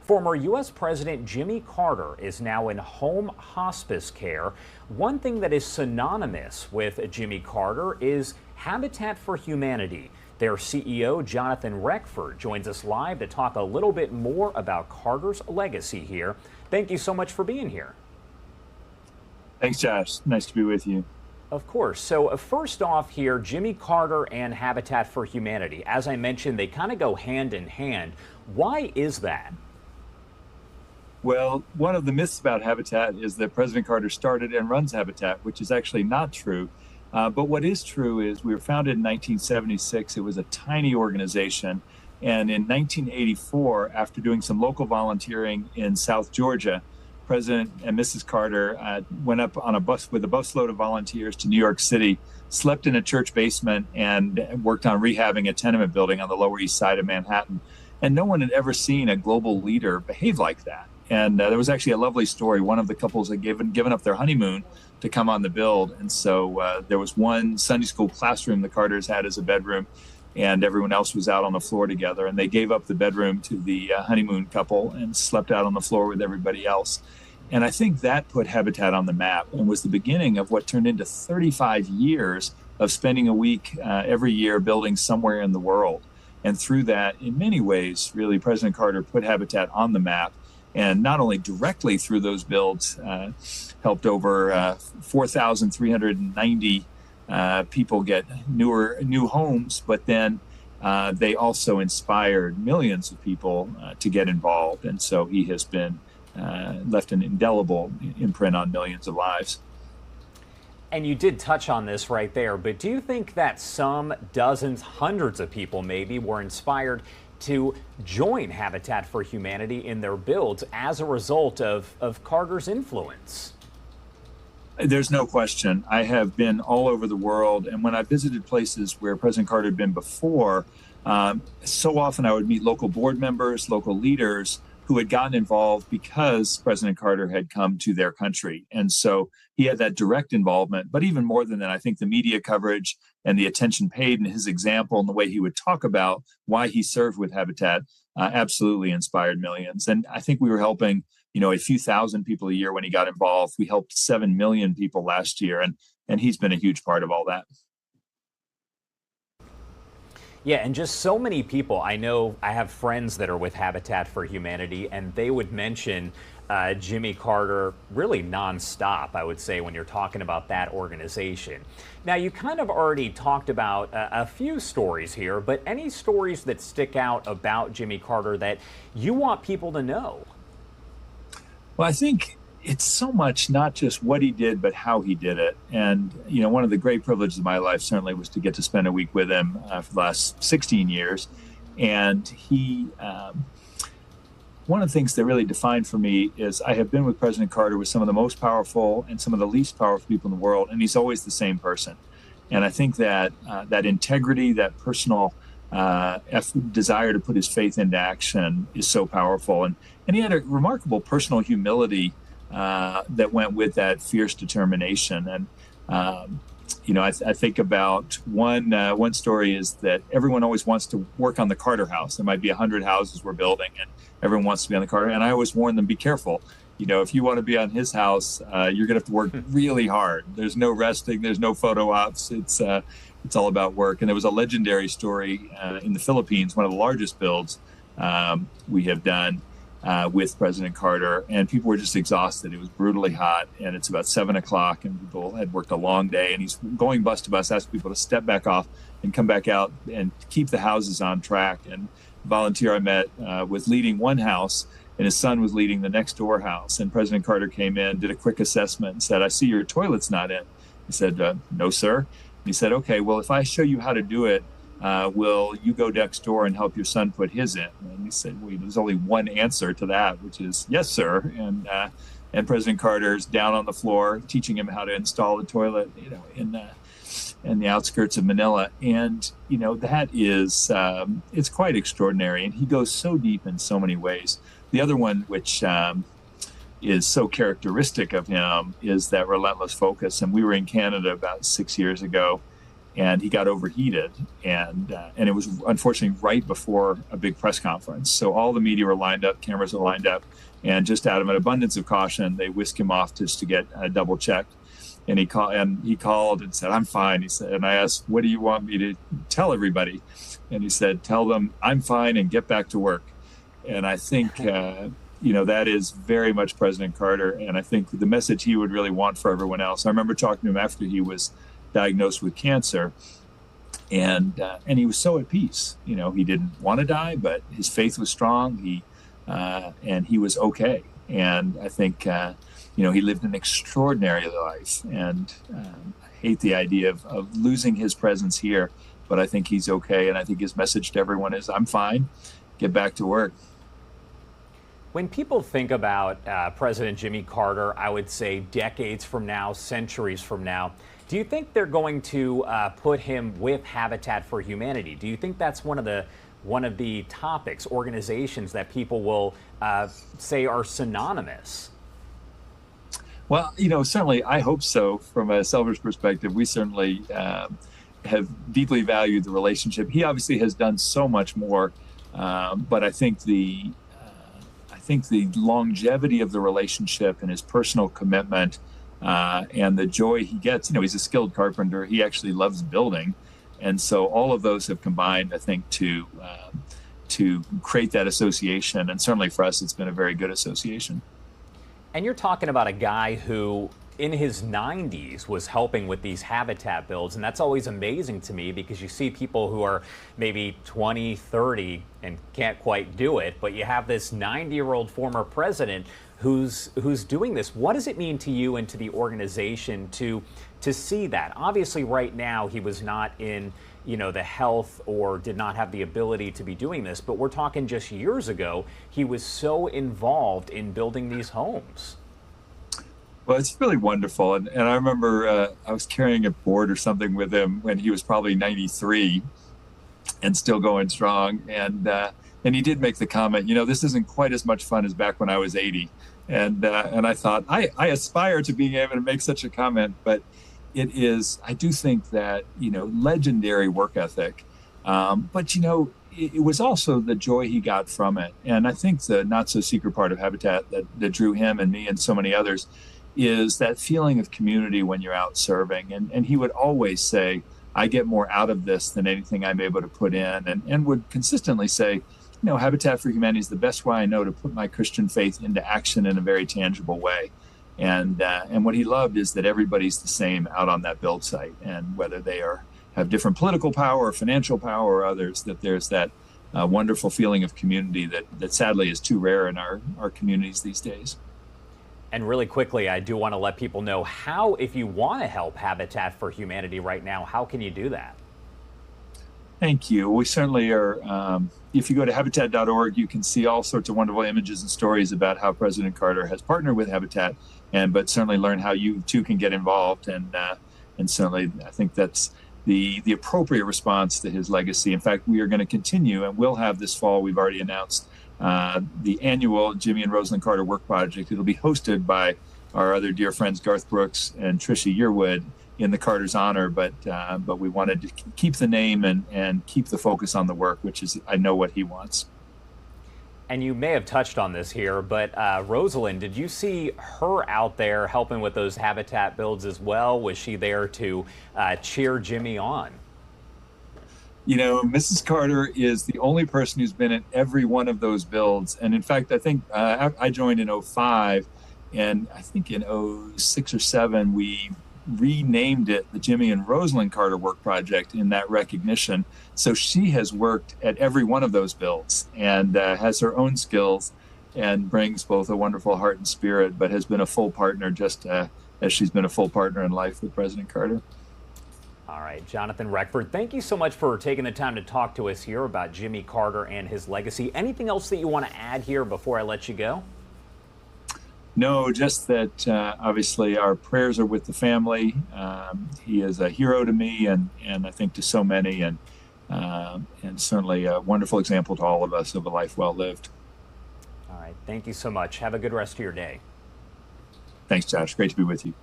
Former U.S. President Jimmy Carter is now in home hospice care. One thing that is synonymous with Jimmy Carter is Habitat for Humanity. Their CEO, Jonathan Reckford, joins us live to talk a little bit more about Carter's legacy here. Thank you so much for being here. Thanks, Josh. Nice to be with you. Of course. So first off here, Jimmy Carter and Habitat for Humanity. As I mentioned, they kind of go hand in hand. Why is that? Well, one of the myths about Habitat is that President Carter started and runs Habitat, which is actually not true. But what is true is we were founded in 1976. It was a tiny organization. And in 1984, after doing some local volunteering in South Georgia, President and Mrs. Carter went up on a bus with a busload of volunteers to New York City, slept in a church basement, and worked on rehabbing a tenement building on the Lower East Side of Manhattan. And no one had ever seen a global leader behave like that. And there was actually a lovely story. One of the couples had given up their honeymoon to come on the build. And so there was one Sunday school classroom the Carters had as a bedroom, and everyone else was out on the floor together. And they gave up the bedroom to the honeymoon couple and slept out on the floor with everybody else. And I think that put Habitat on the map and was the beginning of what turned into 35 years of spending a week every year building somewhere in the world. And through that, in many ways, really, President Carter put Habitat on the map. And not only directly through those builds, helped over 4,390 people get new homes, but then they also inspired millions of people to get involved. And so he has been left an indelible imprint on millions of lives. And you did touch on this right there, but do you think that some dozens, hundreds of people maybe were inspired to join Habitat for Humanity in their builds as a result of Carter's influence? There's no question. I have been all over the world, and when I visited places where President Carter had been before, so often I would meet local board members, local leaders who had gotten involved because President Carter had come to their country. And so he had that direct involvement. But even more than that, I think the media coverage and the attention paid and his example and the way he would talk about why he served with Habitat absolutely inspired millions. And I think we were helping, a few thousand people a year when he got involved. We helped 7 million people last year, and he's been a huge part of all that. Yeah, and just so many people. I know I have friends that are with Habitat for Humanity, and they would mention Jimmy Carter really nonstop, I would say, when you're talking about that organization. Now, you kind of already talked about a few stories here, but any stories that stick out about Jimmy Carter that you want people to know? Well, I think it's so much not just what he did, but how he did it. And, one of the great privileges of my life certainly was to get to spend a week with him for the last 16 years. And he, one of the things that really defined for me is I have been with President Carter with some of the most powerful and some of the least powerful people in the world, and he's always the same person. And I think that that integrity, that personal desire to put his faith into action is so powerful. And he had a remarkable personal humility that went with that fierce determination. And, I think about one story is that everyone always wants to work on the Carter house. There might be 100 houses we're building, and everyone wants to be on the Carter. And I always warn them, be careful. If you want to be on his house, you're going to have to work really hard. There's no resting. There's no photo ops. It's all about work. And there was a legendary story in the Philippines, one of the largest builds we have done with President Carter, and people were just exhausted. It was brutally hot, and it's about 7 o'clock, and people had worked a long day, and he's going bus to bus, asking people to step back off and come back out and keep the houses on track. And the volunteer I met was leading one house, and his son was leading the next door house. And President Carter came in, did a quick assessment, and said, "I see your toilet's not in." He said, "No, sir." And he said, "Okay, well, if I show you how to do it, will you go next door and help your son put his in?" And he said, "Well, there's only one answer to that, which is yes, sir." And President Carter's down on the floor teaching him how to install the toilet, in the outskirts of Manila. And that is it's quite extraordinary. And he goes so deep in so many ways. The other one, which is so characteristic of him, is that relentless focus. And we were in Canada about 6 years ago. and he got overheated, and it was unfortunately right before a big press conference. So all the media were lined up, cameras were lined up, and just out of an abundance of caution, they whisked him off just to get double checked. And he called and said, "I'm fine." He said, and I asked, "What do you want me to tell everybody?" And he said, "Tell them I'm fine and get back to work." And I think that is very much President Carter, and I think the message he would really want for everyone else. I remember talking to him after he was diagnosed with cancer, and he was so at peace. He didn't want to die, but his faith was strong. And he was okay. And I think he lived an extraordinary life, and I hate the idea of losing his presence here, but I think he's okay. And I think his message to everyone is, "I'm fine, get back to work." When people think about President Jimmy Carter, I would say decades from now, centuries from now, do you think they're going to put him with Habitat for Humanity? Do you think that's one of the topics, organizations that people will say are synonymous? Well, certainly I hope so. From a selfish perspective, we certainly have deeply valued the relationship. He obviously has done so much more, but I think the longevity of the relationship and his personal commitment and the joy he gets. He's a skilled carpenter. He actually loves building, and so all of those have combined, I think, to create that association. And certainly for us, it's been a very good association. And you're talking about a guy who, in his 90s, was helping with these habitat builds. And that's always amazing to me, because you see people who are maybe 20, 30 and can't quite do it. But you have this 90-year-old former president who's doing this. What does it mean to you and to the organization to see that? Obviously, right now, he was not in the health or did not have the ability to be doing this. But we're talking just years ago, he was so involved in building these homes. Well, it's really wonderful. And I remember I was carrying a board or something with him when he was probably 93 and still going strong. And he did make the comment, this isn't quite as much fun as back when I was 80. And I thought, I aspire to being able to make such a comment, but it is, I do think that, legendary work ethic. But, it was also the joy he got from it. And I think the not so secret part of Habitat that drew him and me and so many others is that feeling of community when you're out serving. And he would always say, "I get more out of this than anything I'm able to put in," and would consistently say, Habitat for Humanity is the best way I know to put my Christian faith into action in a very tangible way. And what he loved is that everybody's the same out on that build site, and whether they have different political power or financial power or others, that there's that wonderful feeling of community that sadly is too rare in our communities these days. And really quickly, I do want to let people know how, if you want to help Habitat for Humanity right now, how can you do that? Thank you. We certainly are. If you go to habitat.org, you can see all sorts of wonderful images and stories about how President Carter has partnered with Habitat, but certainly learn how you too can get involved. And certainly, I think that's the appropriate response to his legacy. In fact, we are going to continue, and we'll have this fall, we've already announced, the annual Jimmy and Rosalind Carter Work Project. It'll be hosted by our other dear friends Garth Brooks and Trisha Yearwood in the Carter's honor, but we wanted to keep the name and keep the focus on the work, which is, I know, what he wants. And you may have touched on this here, but Rosalind, did you see her out there helping with those habitat builds as well? Was she there to cheer Jimmy on? Mrs. Carter is the only person who's been in every one of those builds. And in fact, I think I joined in 2005, and I think in 2006 or 2007, we renamed it the Jimmy and Rosalind Carter Work Project in that recognition. So she has worked at every one of those builds and has her own skills and brings both a wonderful heart and spirit, but has been a full partner just as she's been a full partner in life with President Carter. All right, Jonathan Reckford, thank you so much for taking the time to talk to us here about Jimmy Carter and his legacy. Anything else that you want to add here before I let you go? No, just that obviously our prayers are with the family. He is a hero to me and I think to so many, and certainly a wonderful example to all of us of a life well lived. All right, thank you so much. Have a good rest of your day. Thanks, Josh. Great to be with you.